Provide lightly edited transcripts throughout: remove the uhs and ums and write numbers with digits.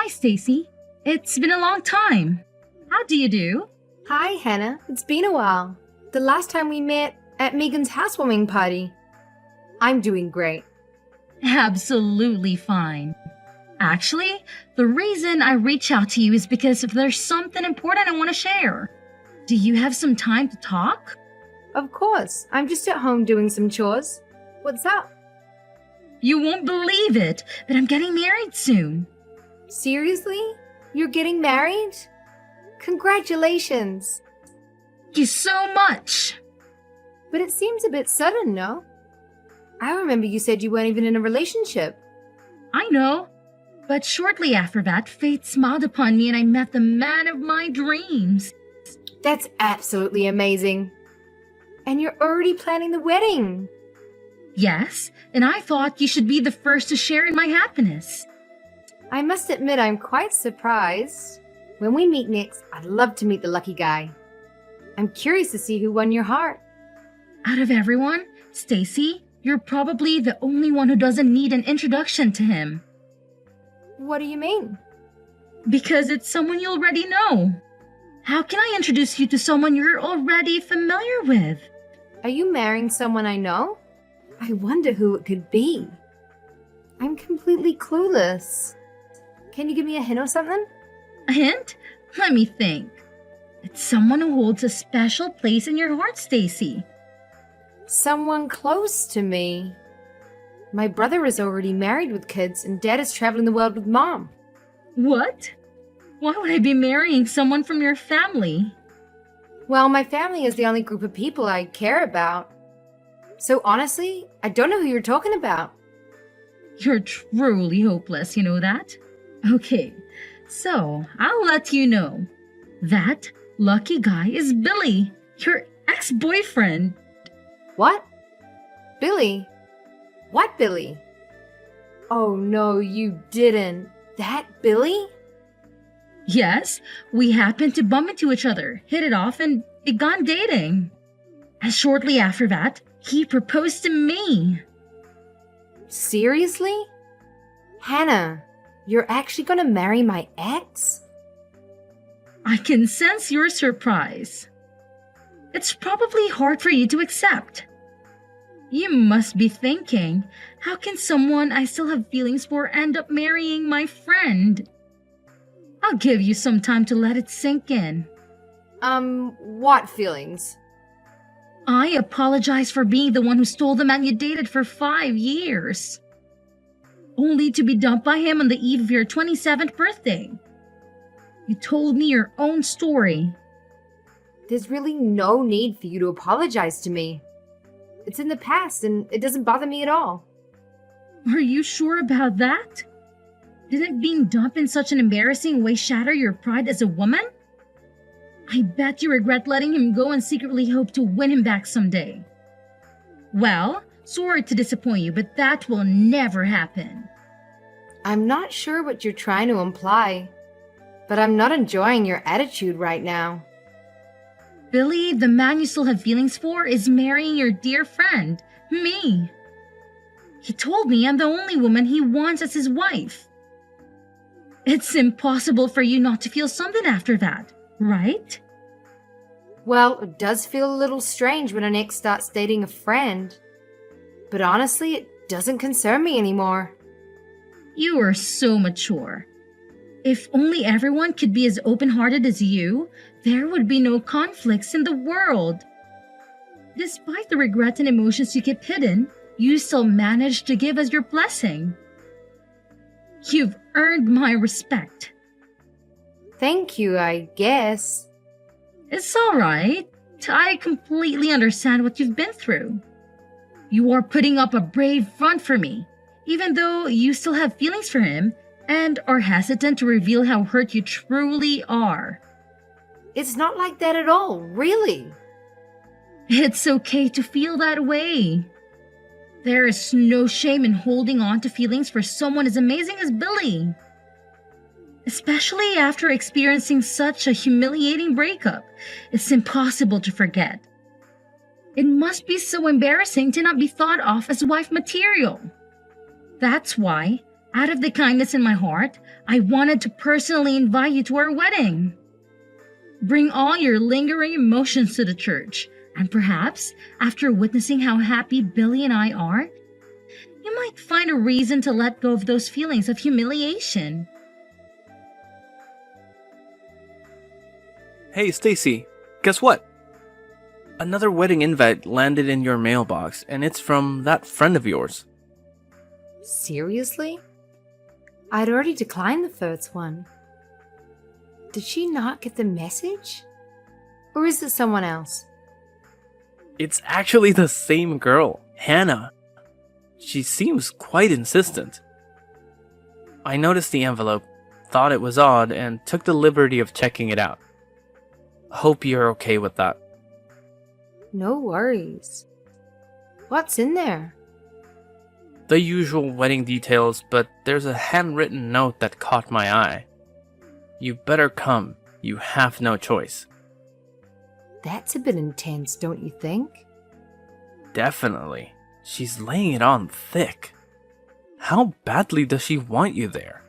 Hi, Stacy. It's been a long time. How do you do? Hi, Hannah. It's been a while. The last time we met at Megan's housewarming party. I'm doing great. Absolutely fine. Actually, the reason I reach out to you is because there's something important I want to share. Do you have some time to talk? Of course. I'm just at home doing some chores. What's up? You won't believe it, but I'm getting married soon. Seriously? You're getting married? Congratulations. Thank you so much. But it seems a bit sudden, no? I remember you said you weren't even in a relationship. I know. But shortly after that, fate smiled upon me and I met the man of my dreams. That's absolutely amazing. And you're already planning the wedding. Yes, and I thought you should be the first to share in my happiness. I must admit I'm quite surprised. When we meet next, I'd love to meet the lucky guy. I'm curious to see who won your heart. Out of everyone, Stacy, you're probably the only one who doesn't need an introduction to him. What do you mean? Because it's someone you already know. How can I introduce you to someone you're already familiar with? Are you marrying someone I know? I wonder who it could be. I'm completely clueless. Can you give me a hint or something? A hint? Let me think. It's someone who holds a special place in your heart, Stacy. Someone close to me. My brother is already married with kids and Dad is traveling the world with Mom. What? Why would I be marrying someone from your family? Well, my family is the only group of people I care about. So honestly, I don't know who you're talking about. You're truly hopeless, you know that? Okay, so I'll let you know. That lucky guy is Billy, your ex-boyfriend. What? Billy? What Billy? Oh no, you didn't. That Billy? Yes, we happened to bump into each other, hit it off, and began dating. And shortly after that, he proposed to me. Seriously? Hannah, you're actually gonna marry my ex? I can sense your surprise. It's probably hard for you to accept. You must be thinking, how can someone I still have feelings for end up marrying my friend? I'll give you some time to let it sink in. What feelings? I apologize for being the one who stole the man you dated for 5 years. Only to be dumped by him on the eve of your 27th birthday. You told me your own story. There's really no need for you to apologize to me. It's in the past and it doesn't bother me at all. Are you sure about that? Didn't being dumped in such an embarrassing way shatter your pride as a woman? I bet you regret letting him go and secretly hope to win him back someday. Well, sorry to disappoint you, but that will never happen. I'm not sure what you're trying to imply, but I'm not enjoying your attitude right now. Billy, the man you still have feelings for, is marrying your dear friend, me. He told me I'm the only woman he wants as his wife. It's impossible for you not to feel something after that, right? Well, it does feel a little strange when an ex starts dating a friend. But honestly, it doesn't concern me anymore. You are so mature. If only everyone could be as open-hearted as you, there would be no conflicts in the world. Despite the regrets and emotions you keep hidden, you still manage to give us your blessing. You've earned my respect. Thank you, I guess. It's all right. I completely understand what you've been through. You are putting up a brave front for me, even though you still have feelings for him and are hesitant to reveal how hurt you truly are. It's not like that at all, really. It's okay to feel that way. There is no shame in holding on to feelings for someone as amazing as Billy. Especially after experiencing such a humiliating breakup, it's impossible to forget. It must be so embarrassing to not be thought of as wife material. That's why Out of the kindness in my heart, I wanted to personally invite you to our wedding. Bring all your lingering emotions to the church, and perhaps, after witnessing how happy Billy and I are, you might find a reason to let go of those feelings of humiliation. Hey, Stacy, guess what? Another wedding invite landed in your mailbox, and it's from that friend of yours. Seriously? I'd already declined the first one. Did she not get the message? Or is it someone else? It's actually the same girl, Hannah. She seems quite insistent. I noticed the envelope, thought it was odd, and took the liberty of checking it out. Hope you're okay with that. No worries. What's in there? The usual wedding details, but there's a handwritten note that caught my eye. You better come. You have no choice. That's a bit intense, don't you think? Definitely. She's laying it on thick. How badly does she want you there?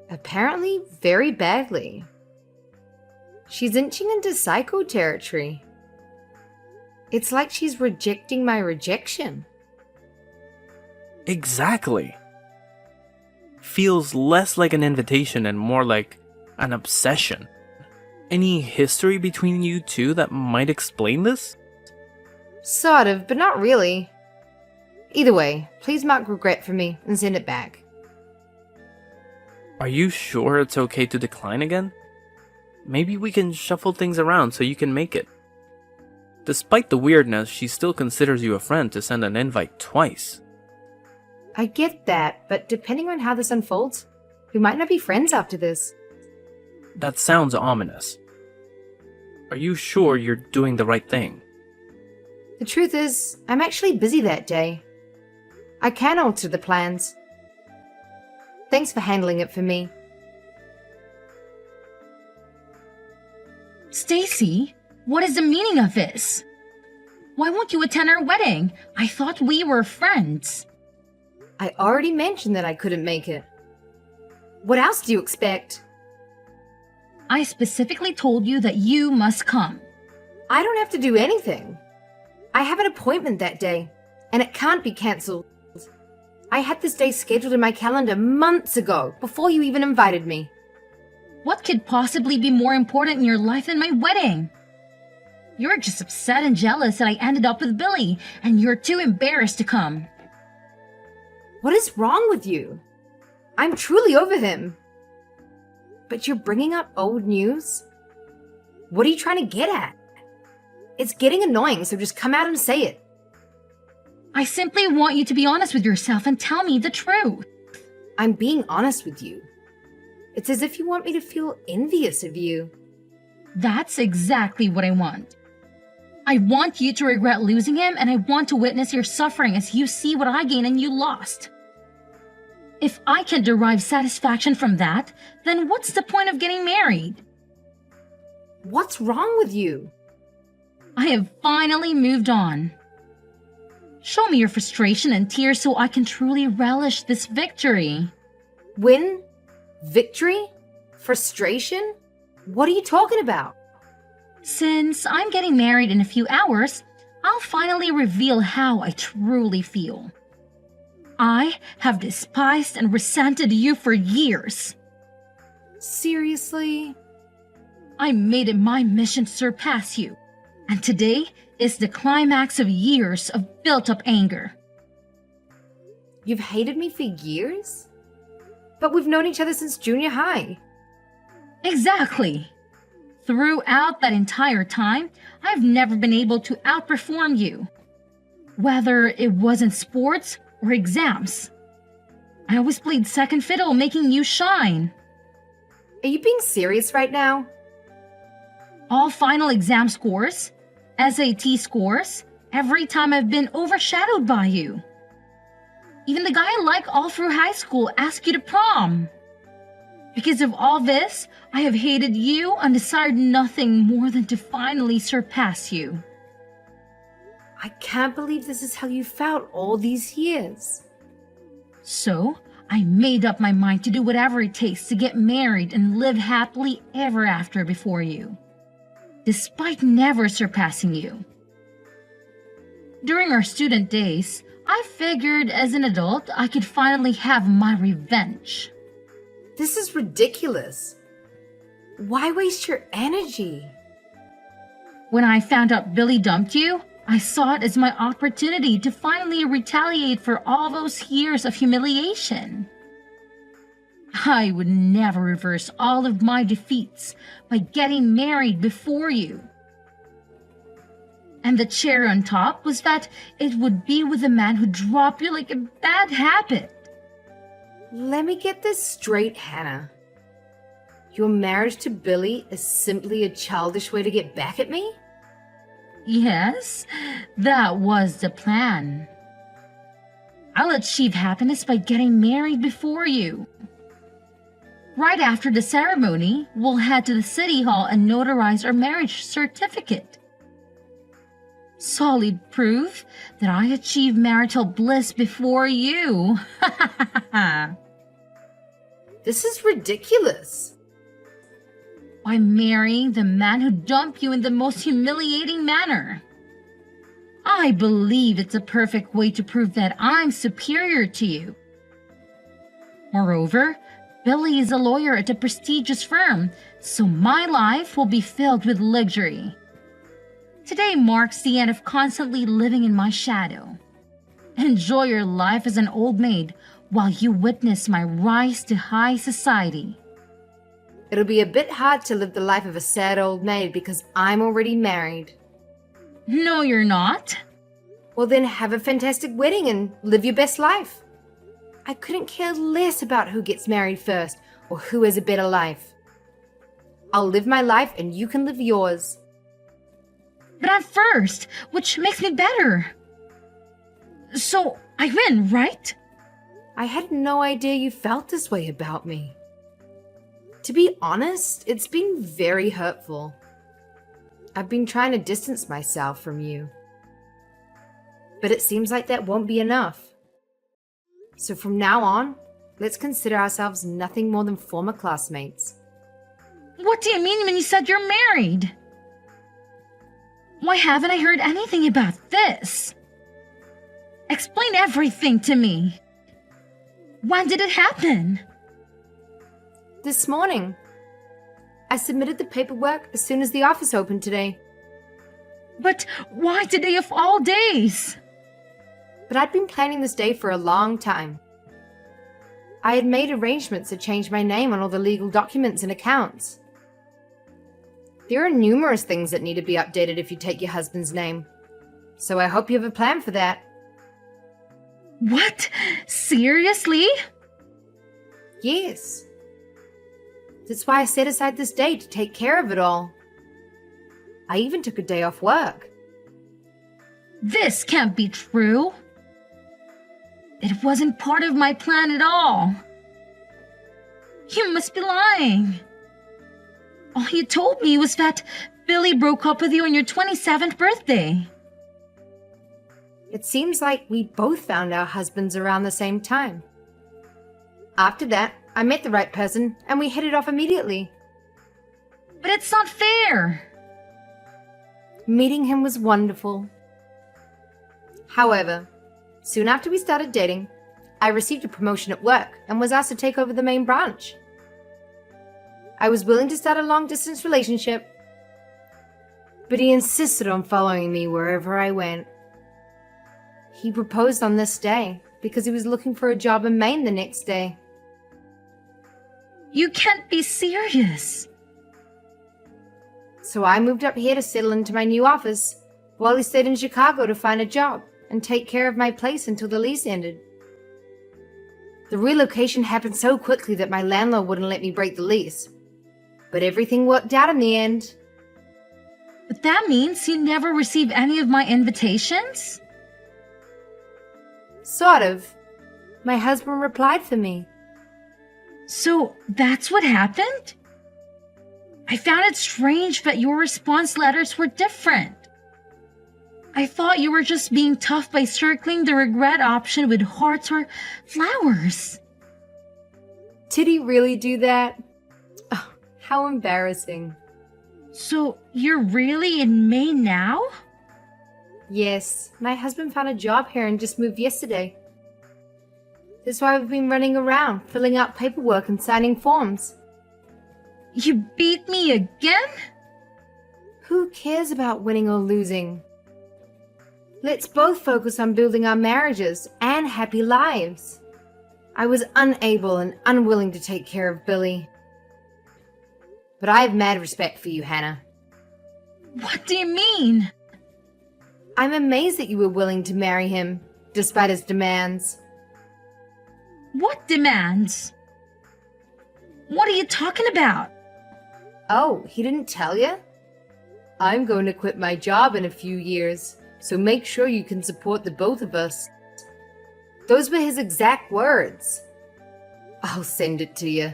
Apparently, very badly. She's inching into psycho territory. It's like she's rejecting my rejection. Exactly. Feels less like an invitation and more like an obsession. Any history between you two that might explain this? Sort of, but not really. Either way, please mark regret for me and send it back. Are you sure it's okay to decline again? Maybe we can shuffle things around so you can make it. Despite the weirdness, she still considers you a friend to send an invite twice. I get that, but depending on how this unfolds, we might not be friends after this. That sounds ominous. Are you sure you're doing the right thing? The truth is, I'm actually busy that day. I can alter the plans. Thanks for handling it for me. Stacy, what is the meaning of this? Why won't you attend our wedding? I thought we were friends. I already mentioned that I couldn't make it. What else do you expect? I specifically told you that you must come. I don't have to do anything. I have an appointment that day, and it can't be cancelled. I had this day scheduled in my calendar months ago, before you even invited me. What could possibly be more important in your life than my wedding? You're just upset and jealous that I ended up with Billy, and you're too embarrassed to come. What is wrong with you? I'm truly over him. But you're bringing up old news? What are you trying to get at? It's getting annoying, so just come out and say it. I simply want you to be honest with yourself and tell me the truth. I'm being honest with you. It's as if you want me to feel envious of you. That's exactly what I want. I want you to regret losing him, and I want to witness your suffering as you see what I gained and you lost. If I can derive satisfaction from that, then what's the point of getting married? What's wrong with you? I have finally moved on. Show me your frustration and tears so I can truly relish this victory. Win? Victory? Frustration? What are you talking about? Since I'm getting married in a few hours, I'll finally reveal how I truly feel. I have despised and resented you for years. Seriously? I made it my mission to surpass you, and today is the climax of years of built-up anger. You've hated me for years? But we've known each other since junior high. Exactly. Throughout that entire time, I've never been able to outperform you. Whether it was in sports or exams. I always played second fiddle, making you shine. Are you being serious right now? All final exam scores, SAT scores, every time I've been overshadowed by you. Even the guy I like all through high school asked you to prom. Because of all this, I have hated you and desired nothing more than to finally surpass you. I can't believe this is how you felt all these years. So, I made up my mind to do whatever it takes to get married and live happily ever after before you, despite never surpassing you. During our student days, I figured as an adult I could finally have my revenge. This is ridiculous. Why waste your energy? When I found out Billy dumped you, I saw it as my opportunity to finally retaliate for all those years of humiliation. I would never reverse all of my defeats by getting married before you. And the cherry on top was that it would be with a man who dropped you like a bad habit. Let me get this straight, Hannah. Your marriage to Billy is simply a childish way to get back at me? Yes, that was the plan. I'll achieve happiness by getting married before you. Right after the ceremony, we'll head to the city hall and notarize our marriage certificate. Solid proof that I achieved marital bliss before you. This is ridiculous. By marrying the man who dumped you in the most humiliating manner. I believe it's a perfect way to prove that I'm superior to you. Moreover, Billy is a lawyer at a prestigious firm, so my life will be filled with luxury. Today marks the end of constantly living in my shadow. Enjoy your life as an old maid while you witness my rise to high society. It'll be a bit hard to live the life of a sad old maid because I'm already married. No, you're not. Well, then have a fantastic wedding and live your best life. I couldn't care less about who gets married first or who has a better life. I'll live my life and you can live yours. But I'm first, which makes me better. So I win, right? I had no idea you felt this way about me. To be honest, it's been very hurtful. I've been trying to distance myself from you. But it seems like that won't be enough. So from now on, let's consider ourselves nothing more than former classmates. What do you mean when you said you're married? Why haven't I heard anything about this? Explain everything to me. When did it happen? This morning. I submitted the paperwork as soon as the office opened today. But why today of all days? But I'd been planning this day for a long time. I had made arrangements to change my name on all the legal documents and accounts. There are numerous things that need to be updated if you take your husband's name. So I hope you have a plan for that. What? Seriously? Yes. That's why I set aside this day to take care of it all. I even took a day off work. This can't be true. It wasn't part of my plan at all. You must be lying. All you told me was that Billy broke up with you on your 27th birthday. It seems like we both found our husbands around the same time. After that, I met the right person and we hit it off immediately. But it's not fair. Meeting him was wonderful. However, soon after we started dating, I received a promotion at work and was asked to take over the main branch. I was willing to start a long-distance relationship, but he insisted on following me wherever I went. He proposed on this day because he was looking for a job in Maine the next day. You can't be serious. So I moved up here to settle into my new office while he stayed in Chicago to find a job and take care of my place until the lease ended. The relocation happened so quickly that my landlord wouldn't let me break the lease. But everything worked out in the end. But that means you never received any of my invitations? Sort of. My husband replied for me. So that's what happened? I found it strange that your response letters were different. I thought you were just being tough by circling the regret option with hearts or flowers. Did he really do that? Oh, how embarrassing. So you're really in Maine now? Yes, my husband found a job here and just moved yesterday. That's why we've been running around, filling out paperwork and signing forms. You beat me again? Who cares about winning or losing? Let's both focus on building our marriages and happy lives. I was unable and unwilling to take care of Billy. But I have mad respect for you, Hannah. What do you mean? I'm amazed that you were willing to marry him, despite his demands. What demands? What are you talking about? Oh, he didn't tell you? I'm going to quit my job in a few years, so make sure you can support the both of us. Those were his exact words. I'll send it to you.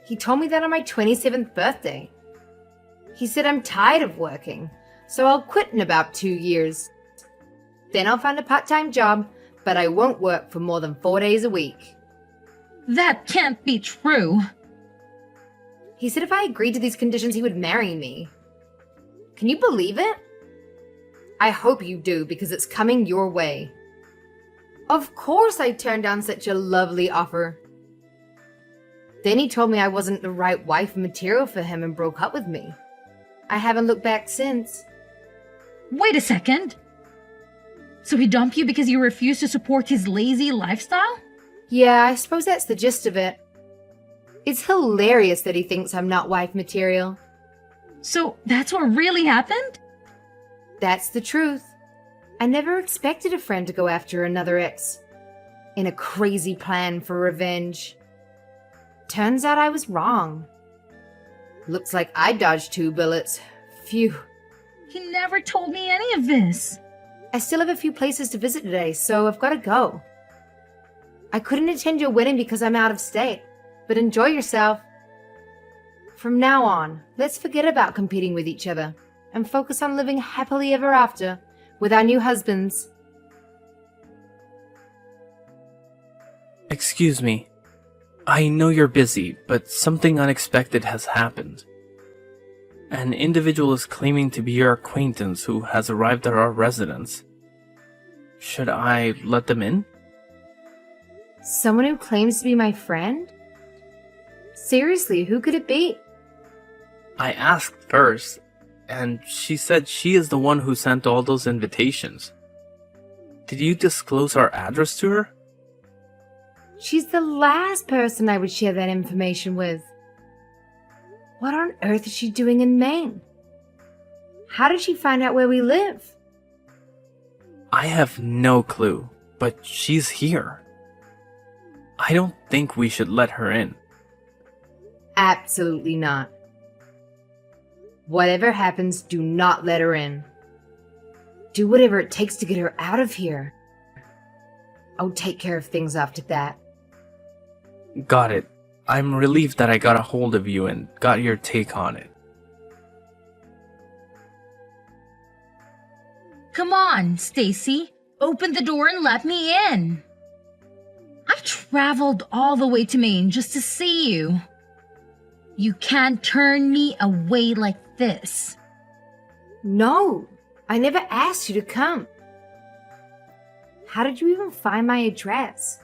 He told me that on my 27th birthday. He said I'm tired of working, so I'll quit in about 2 years. Then I'll find a part-time job, but I won't work for more than 4 days a week. That can't be true. He said if I agreed to these conditions, he would marry me. Can you believe it? I hope you do, because it's coming your way. Of course I turned down such a lovely offer. Then he told me I wasn't the right wife material for him and broke up with me. I haven't looked back since. Wait a second. So he dumped you because you refused to support his lazy lifestyle? Yeah, I suppose that's the gist of it. It's hilarious that he thinks I'm not wife material. So that's what really happened? That's the truth. I never expected a friend to go after another ex in a crazy plan for revenge. Turns out I was wrong. Looks like I dodged 2 bullets. Phew. He never told me any of this. I still have a few places to visit today, so I've got to go. I couldn't attend your wedding because I'm out of state, but enjoy yourself. From now on, let's forget about competing with each other and focus on living happily ever after with our new husbands. Excuse me. I know you're busy, but something unexpected has happened. An individual is claiming to be your acquaintance who has arrived at our residence. Should I let them in? Someone who claims to be my friend? Seriously, who could it be? I asked first, and she said she is the one who sent all those invitations. Did you disclose our address to her? She's the last person I would share that information with. What on earth is she doing in Maine? How did she find out where we live? I have no clue, but she's here. I don't think we should let her in. Absolutely not. Whatever happens, do not let her in. Do whatever it takes to get her out of here. I'll take care of things after that. Got it. I'm relieved that I got a hold of you and got your take on it. Come on, Stacy. Open the door and let me in. I've traveled all the way to Maine just to see you. You can't turn me away like this. No, I never asked you to come. How did you even find my address?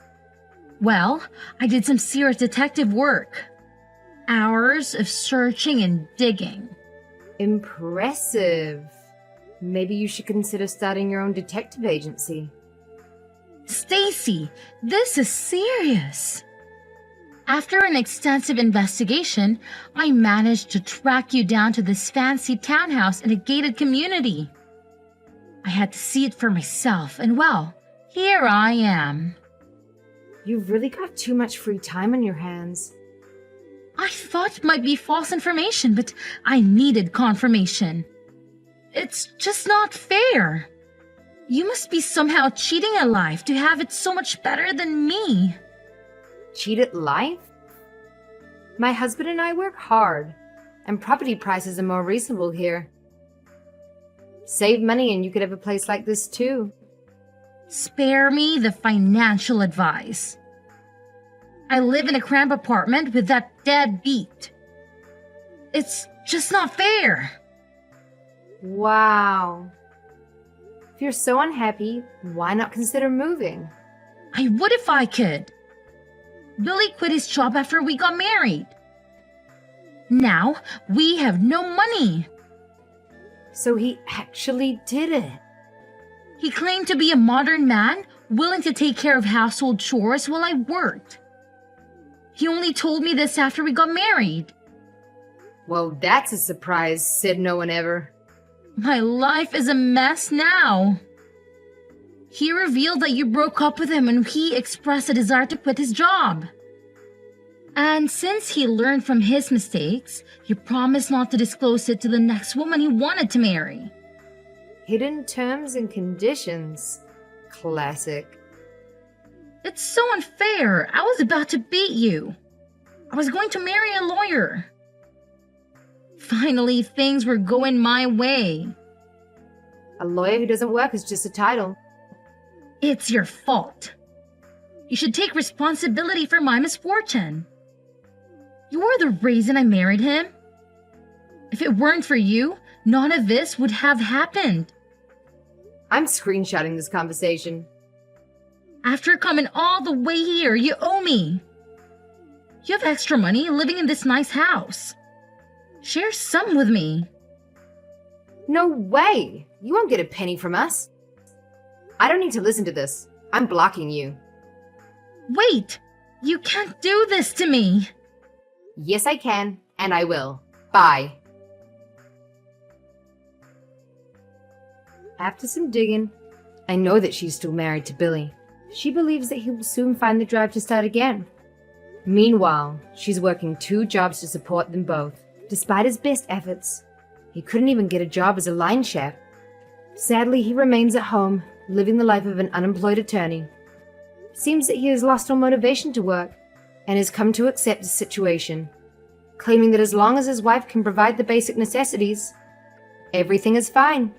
Well, I did some serious detective work. Hours of searching and digging. Impressive. Maybe you should consider starting your own detective agency. Stacy, this is serious. After an extensive investigation, I managed to track you down to this fancy townhouse in a gated community. I had to see it for myself, and well, here I am. You've really got too much free time on your hands. I thought it might be false information, but I needed confirmation. It's just not fair. You must be somehow cheating at life to have it so much better than me. Cheat at life? My husband and I work hard, and property prices are more reasonable here. Save money and you could have a place like this too. Spare me the financial advice. I live in a cramped apartment with that deadbeat. It's just not fair. Wow. If you're so unhappy, why not consider moving? I would if I could. Billy quit his job after we got married. Now we have no money. So he actually did it. He claimed to be a modern man, willing to take care of household chores while I worked. He only told me this after we got married. Well, that's a surprise, said no one ever. My life is a mess now. He revealed that you broke up with him and he expressed a desire to quit his job. And since he learned from his mistakes, he promised not to disclose it to the next woman he wanted to marry. Hidden terms and conditions. Classic. It's so unfair. I was about to beat you. I was going to marry a lawyer. Finally, things were going my way. A lawyer who doesn't work is just a title. It's your fault. You should take responsibility for my misfortune. You're the reason I married him. If it weren't for you, none of this would have happened. I'm screenshotting this conversation. After coming all the way here, you owe me. You have extra money living in this nice house. Share some with me. No way! You won't get a penny from us. I don't need to listen to this. I'm blocking you. Wait! You can't do this to me! Yes, I can, and I will. Bye. After some digging, I know that she's still married to Billy. She believes that he will soon find the drive to start again. Meanwhile, she's working 2 jobs to support them both. Despite his best efforts, he couldn't even get a job as a line chef. Sadly, he remains at home, living the life of an unemployed attorney. Seems that he has lost all motivation to work and has come to accept the situation, claiming that as long as his wife can provide the basic necessities, everything is fine.